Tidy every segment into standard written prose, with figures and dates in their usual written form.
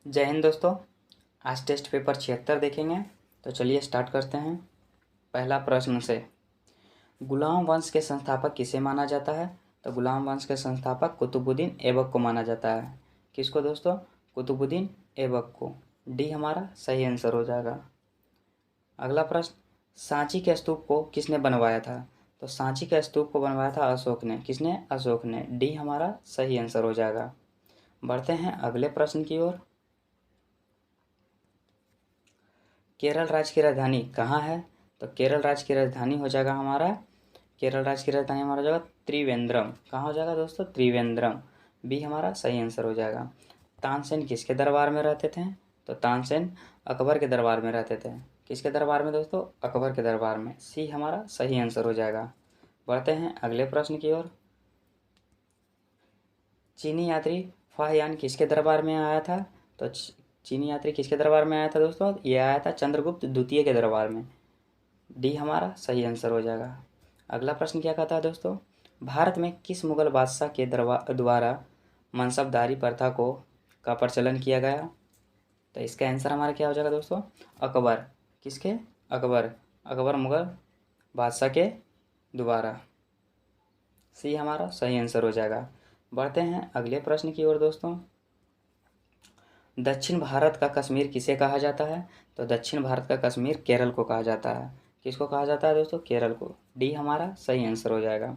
जय हिंद दोस्तों। आज टेस्ट पेपर 76 देखेंगे। तो चलिए स्टार्ट करते हैं। पहला प्रश्न से, गुलाम वंश के संस्थापक किसे माना जाता है? तो गुलाम वंश के संस्थापक कुतुबुद्दीन ऐबक को माना जाता है। किसको दोस्तों? कुतुबुद्दीन ऐबक को। डी हमारा सही आंसर हो जाएगा। अगला प्रश्न, सांची के स्तूप को किसने बनवाया था? तो सांची के स्तूप को बनवाया था अशोक ने। किसने? अशोक ने। डी हमारा सही आंसर हो जाएगा। बढ़ते हैं अगले प्रश्न की ओर। केरल राज्य की राजधानी कहाँ है? तो केरल राज्य की राजधानी हो जाएगा हमारा, केरल राज्य की राजधानी हमारा हो जाएगा त्रिवेंद्रम। कहाँ हो जाएगा दोस्तों? त्रिवेंद्रम। बी हमारा सही आंसर हो जाएगा। तानसेन किसके दरबार में रहते थे? तो तानसेन अकबर के दरबार में रहते थे। किसके दरबार में दोस्तों? अकबर के दरबार में। सी हमारा सही आंसर हो जाएगा। बढ़ते हैं अगले प्रश्न की ओर। चीनी यात्री फाहियान किसके दरबार में आया था? तो चीनी यात्री किसके दरबार में आया था दोस्तों? ये आया था चंद्रगुप्त द्वितीय के दरबार में। डी हमारा सही आंसर हो जाएगा। अगला प्रश्न क्या कहता है दोस्तों? भारत में किस मुगल बादशाह के द्वारा मनसबदारी प्रथा को का प्रचलन किया गया? तो इसका आंसर हमारा क्या हो जाएगा दोस्तों? अकबर। किसके? अकबर। अकबर मुगल बादशाह के द्वारा। सी हमारा सही आंसर हो जाएगा। बढ़ते हैं अगले प्रश्न की ओर दोस्तों। दक्षिण भारत का कश्मीर किसे कहा जाता है? तो दक्षिण भारत का कश्मीर केरल को कहा जाता है। किसको कहा जाता है दोस्तों? केरल को। डी हमारा सही आंसर हो जाएगा।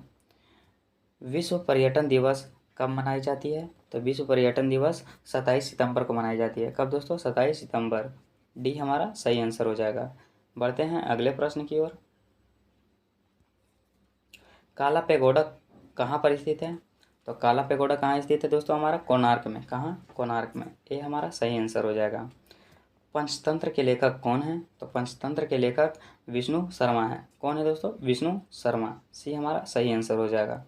विश्व पर्यटन दिवस कब मनाई जाती है? तो विश्व पर्यटन दिवस 27 सितंबर को मनाई जाती है। कब दोस्तों? 27 सितंबर। डी हमारा सही आंसर हो जाएगा। बढ़ते हैं अगले प्रश्न की ओर। काला पेगोडा कहाँ पर स्थित है? तो काला पेगोडा कहाँ स्थित है दोस्तों? हमारा कोणार्क में। कहाँ? कोणार्क में। ये हमारा सही आंसर हो जाएगा। पंचतंत्र के लेखक कौन है? तो पंचतंत्र के लेखक विष्णु शर्मा है। कौन है दोस्तों? विष्णु शर्मा। सी हमारा सही आंसर हो जाएगा।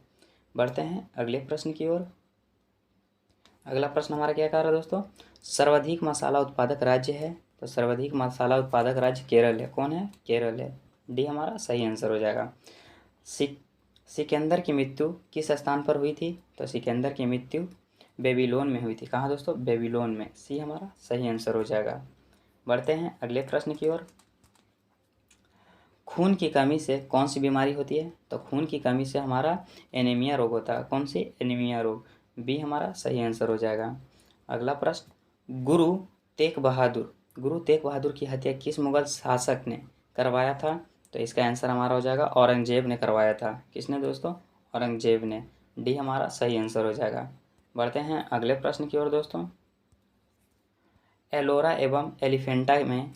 बढ़ते हैं अगले प्रश्न की ओर। अगला प्रश्न हमारा क्या कह रहा है दोस्तों? सर्वाधिक मसाला उत्पादक राज्य है? तो सर्वाधिक मसाला उत्पादक राज्य केरल है। कौन है? केरल है। डी हमारा सही आंसर हो जाएगा। सिकंदर की मृत्यु किस स्थान पर हुई थी? तो सिकंदर की मृत्यु बेबीलोन में हुई थी। कहाँ दोस्तों? बेबीलोन में। सी हमारा सही आंसर हो जाएगा। बढ़ते हैं अगले प्रश्न की ओर। खून की कमी से कौन सी बीमारी होती है? तो खून की कमी से हमारा एनीमिया रोग होता है। कौन सी? एनीमिया रोग। बी हमारा सही आंसर हो जाएगा। अगला प्रश्न, गुरु तेग बहादुर की हत्या किस मुगल शासक ने करवाया था? तो इसका आंसर हमारा हो जाएगा औरंगजेब ने करवाया था। किसने दोस्तों? औरंगजेब ने। डी हमारा सही आंसर हो जाएगा। बढ़ते हैं अगले प्रश्न की ओर दोस्तों। एलोरा एवं एलिफेंटा में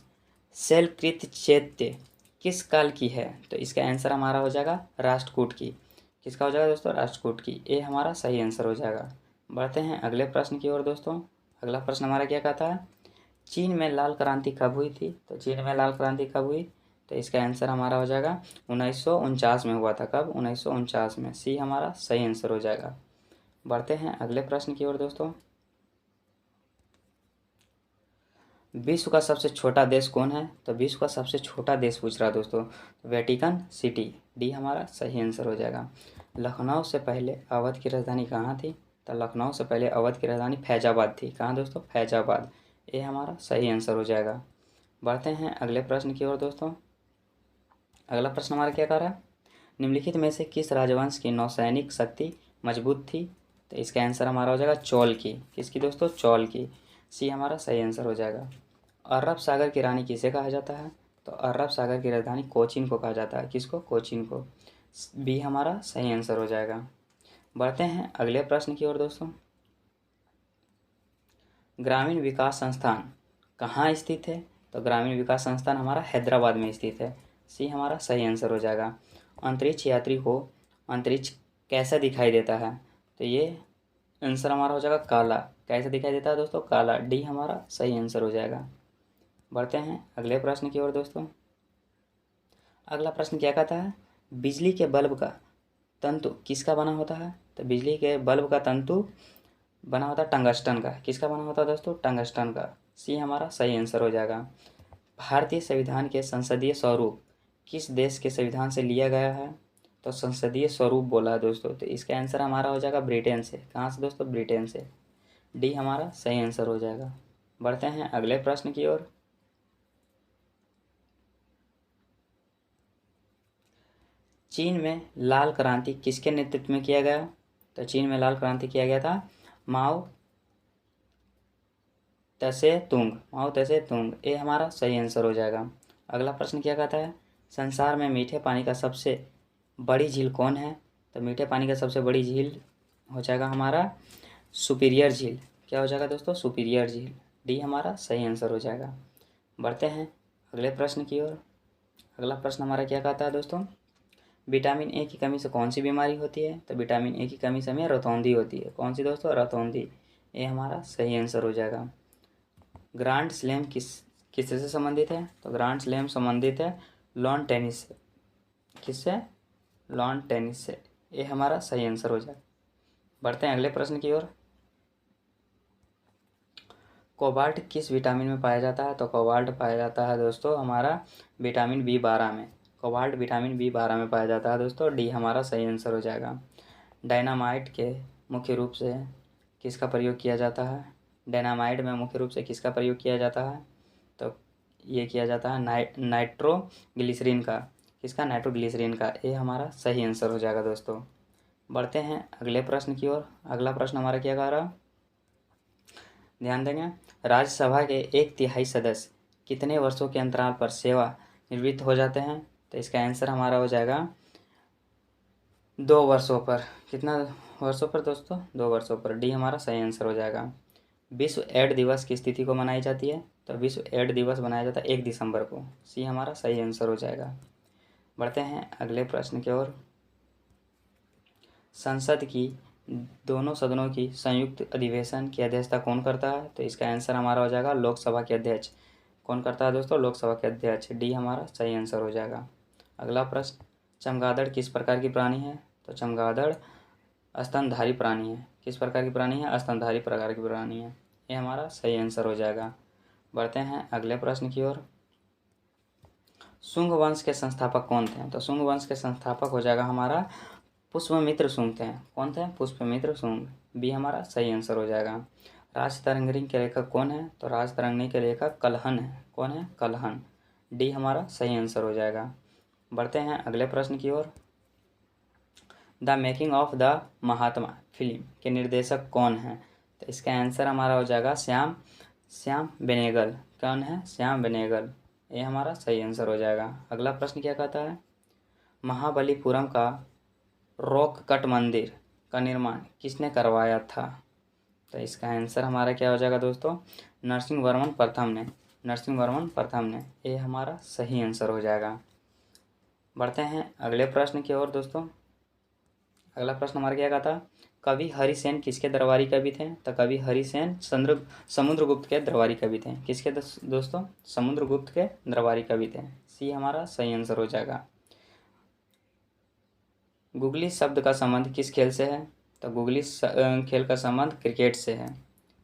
शैलकृत चैत्य किस काल की है? तो इसका आंसर हमारा हो जाएगा राष्ट्रकूट की। किसका हो जाएगा दोस्तों? राष्ट्रकूट की। ये हमारा सही आंसर हो जाएगा। बढ़ते हैं अगले प्रश्न की ओर दोस्तों। अगला प्रश्न हमारा क्या कहता है? चीन में लाल क्रांति कब हुई थी? तो चीन में लाल क्रांति कब हुई? तो इसका आंसर हमारा हो जाएगा 1949 में हुआ था। कब? 1949 में। सी हमारा सही आंसर हो जाएगा। बढ़ते हैं अगले प्रश्न की ओर दोस्तों। विश्व का सबसे छोटा देश कौन है? तो विश्व का सबसे छोटा देश पूछ रहा है दोस्तों, वेटिकन सिटी। डी हमारा सही आंसर हो जाएगा। लखनऊ से पहले अवध की राजधानी कहाँ थी? तो लखनऊ से पहले अवध की राजधानी फैजाबाद थी। कहाँ दोस्तों? फैजाबाद। ये हमारा सही आंसर हो जाएगा। बढ़ते हैं अगले प्रश्न की ओर दोस्तों। अगला प्रश्न हमारा क्या कर रहा है? निम्नलिखित में से किस राजवंश की नौसैनिक शक्ति मजबूत थी? तो इसका आंसर हमारा हो जाएगा चोल की। किसकी दोस्तों? चोल की। सी हमारा सही आंसर हो जाएगा। अरब सागर की रानी किसे कहा जाता है? तो अरब सागर की राजधानी कोचीन को कहा जाता है। किसको? कोचीन को। बी हमारा सही आंसर हो जाएगा। बढ़ते हैं अगले प्रश्न की ओर दोस्तों। ग्रामीण विकास संस्थान कहाँ स्थित है? तो ग्रामीण विकास संस्थान हमारा हैदराबाद में स्थित है। सी हमारा सही आंसर हो जाएगा। अंतरिक्ष यात्री को अंतरिक्ष कैसा दिखाई देता है? तो ये आंसर हमारा हो जाएगा काला। कैसे दिखाई देता है दोस्तों? काला। डी हमारा सही आंसर हो जाएगा। बढ़ते हैं अगले प्रश्न की ओर दोस्तों। अगला प्रश्न क्या कहता है? बिजली के बल्ब का तंतु किसका बना होता है? तो बिजली के बल्ब का तंतु बना होता है टंगस्टन का। किसका बना होता है दोस्तों? टंगस्टन का। सी हमारा सही आंसर हो जाएगा। भारतीय संविधान के संसदीय स्वरूप किस देश के संविधान से लिया गया है? तो संसदीय स्वरूप बोला है दोस्तों, तो इसका आंसर हमारा हो जाएगा ब्रिटेन से। कहाँ से दोस्तों? ब्रिटेन से। डी हमारा सही आंसर हो जाएगा। बढ़ते हैं अगले प्रश्न की ओर। चीन में लाल क्रांति किसके नेतृत्व में किया गया? तो चीन में लाल क्रांति किया गया था माओ तसे तुंग। ये हमारा सही आंसर हो जाएगा। अगला प्रश्न क्या कहता है? संसार में मीठे पानी का सबसे बड़ी झील कौन है? तो मीठे पानी का सबसे बड़ी झील हो जाएगा हमारा सुपीरियर झील। क्या हो जाएगा दोस्तों? सुपीरियर झील। डी हमारा सही आंसर हो जाएगा। बढ़ते हैं अगले प्रश्न की ओर। अगला प्रश्न हमारा क्या कहता है दोस्तों? विटामिन ए की कमी से कौन सी बीमारी होती है? तो विटामिन ए की कमी से हमें रतौंधी होती है। कौन सी दोस्तों? रतौंधी। ये हमारा सही आंसर हो जाएगा। ग्रांड स्लैम किससे संबंधित है? तो ग्रांड स्लैम संबंधित है लॉन टेनिस से। किससे? लॉन टेनिस से। ये हमारा सही आंसर हो जाएगा। बढ़ते हैं अगले प्रश्न की ओर। कोबाल्ट किस विटामिन में पाया जाता है? तो कोबाल्ट पाया जाता है दोस्तों हमारा विटामिन B12 में। कोबाल्ट विटामिन B12 में पाया जाता है दोस्तों। डी हमारा सही आंसर हो जाएगा। डायनामाइट के मुख्य रूप से किसका प्रयोग किया जाता है? डायनामाइट में मुख्य रूप से किसका प्रयोग किया जाता है? तो ये किया जाता है नाइट्रोग्लिसरीन का। किसका? नाइट्रोग्लिसरीन का। ये हमारा सही आंसर हो जाएगा दोस्तों। बढ़ते हैं अगले प्रश्न की ओर। अगला प्रश्न हमारा क्या कह रहा? ध्यान देंगे। राज्यसभा के 1/3 सदस्य कितने वर्षों के अंतराल पर सेवा निवृत्त हो जाते हैं? तो इसका आंसर हमारा हो जाएगा 2 वर्षों पर। कितना वर्षों पर दोस्तों? 2 वर्षों पर। डी हमारा सही आंसर हो जाएगा। विश्व एड्स दिवस किस तिथि को मनाई जाती है? तो विश्व एड्स दिवस मनाया जाता है 1 दिसंबर को। सी हमारा सही आंसर हो जाएगा। बढ़ते हैं अगले प्रश्न की ओर। संसद की दोनों सदनों की संयुक्त अधिवेशन की अध्यक्षता कौन करता है? तो इसका आंसर हमारा हो जाएगा लोकसभा के अध्यक्ष। कौन करता है दोस्तों? लोकसभा के अध्यक्ष। डी हमारा सही आंसर हो जाएगा। अगला प्रश्न, चमगादड़ किस प्रकार की प्राणी है? तो चमगादड़ स्तनधारी प्राणी है। किस प्रकार की प्राणी है? स्तनधारी प्रकार की प्राणी है। ये हमारा सही आंसर हो जाएगा। बढ़ते हैं अगले प्रश्न की ओर। शुंग वंश के संस्थापक कौन थे? तो शुंग वंश के संस्थापक हो जाएगा हमारा पुष्यमित्र शुंग थे। कौन थे? पुष्यमित्र शुंग। बी हमारा सही आंसर हो जाएगा। राजतरंगिणी के लेखक कौन है? तो राजतरंगिणी के लेखक कल्हन है। कौन है? कल्हन। डी हमारा सही आंसर हो जाएगा। बढ़ते हैं अगले प्रश्न की ओर। The making of the Mahatma film के निर्देशक कौन है? तो इसका आंसर हमारा हो जाएगा श्याम बेनेगल। कौन है? श्याम बेनेगल। ये हमारा सही आंसर हो जाएगा। अगला प्रश्न क्या कहता है? महाबलीपुरम का रॉक कट मंदिर का निर्माण किसने करवाया था? तो इसका आंसर हमारा क्या हो जाएगा दोस्तों? नरसिंहवर्मन प्रथम ने। नरसिंहवर्मन प्रथम ने। ये हमारा सही आंसर हो जाएगा। बढ़ते हैं अगले प्रश्न की ओर दोस्तों। अगला प्रश्न हमारा क्या कहता? कवि हरिसेन किसके दरबारी कवि थे? तो कवि हरिसेन समुद्रगुप्त के दरबारी कवि थे। किसके दोस्तों? समुद्रगुप्त के दरबारी कवि थे। सी हमारा सही आंसर हो जाएगा। गुगली शब्द का संबंध किस खेल से है? तो गुगली खेल का संबंध क्रिकेट से है।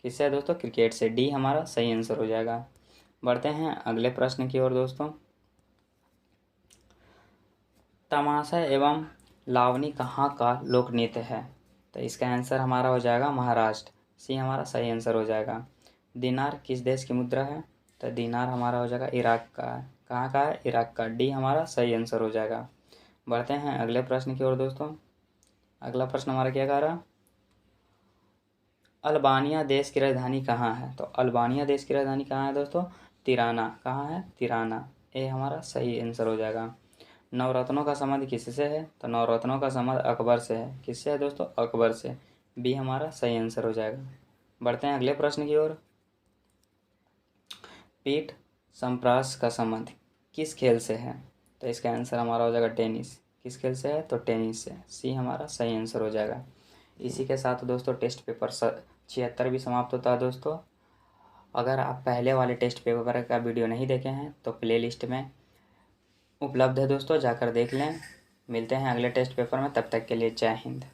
किससे है दोस्तों? क्रिकेट से। डी हमारा सही आंसर हो जाएगा। बढ़ते हैं अगले प्रश्न की ओर दोस्तों। तमाशा एवं लावनी कहाँ का लोक नृत्य है? तो इसका आंसर हमारा हो जाएगा महाराष्ट्र। सी हमारा सही आंसर हो जाएगा। दिनार किस देश की मुद्रा है? तो दिनार हमारा हो जाएगा इराक का है। कहाँ का है? इराक का। डी हमारा सही आंसर हो जाएगा। बढ़ते हैं अगले प्रश्न की ओर दोस्तों। अगला प्रश्न हमारा क्या कह रहा? अल्बानिया देश की राजधानी कहाँ है? तो अल्बानिया देश की राजधानी कहाँ है दोस्तों? तिराना। कहाँ है? तिराना। ये हमारा सही आंसर हो जाएगा। नवरत्नों का संबंध किससे है? तो नवरत्नों का संबंध अकबर से है। किससे है दोस्तों? अकबर से। बी हमारा सही आंसर हो जाएगा। बढ़ते हैं अगले प्रश्न की ओर। पीठ संप्रास का संबंध किस खेल से है? तो इसका आंसर हमारा हो जाएगा टेनिस। किस खेल से है? तो टेनिस से। सी हमारा सही आंसर हो जाएगा। इसी के साथ दोस्तों टेस्ट पेपर 76 भी समाप्त होता है दोस्तों। अगर आप पहले वाले टेस्ट पेपर का वीडियो नहीं देखे हैं तो प्लेलिस्ट में उपलब्ध है दोस्तों, जाकर देख लें। मिलते हैं अगले टेस्ट पेपर में, तब तक के लिए जय हिंद।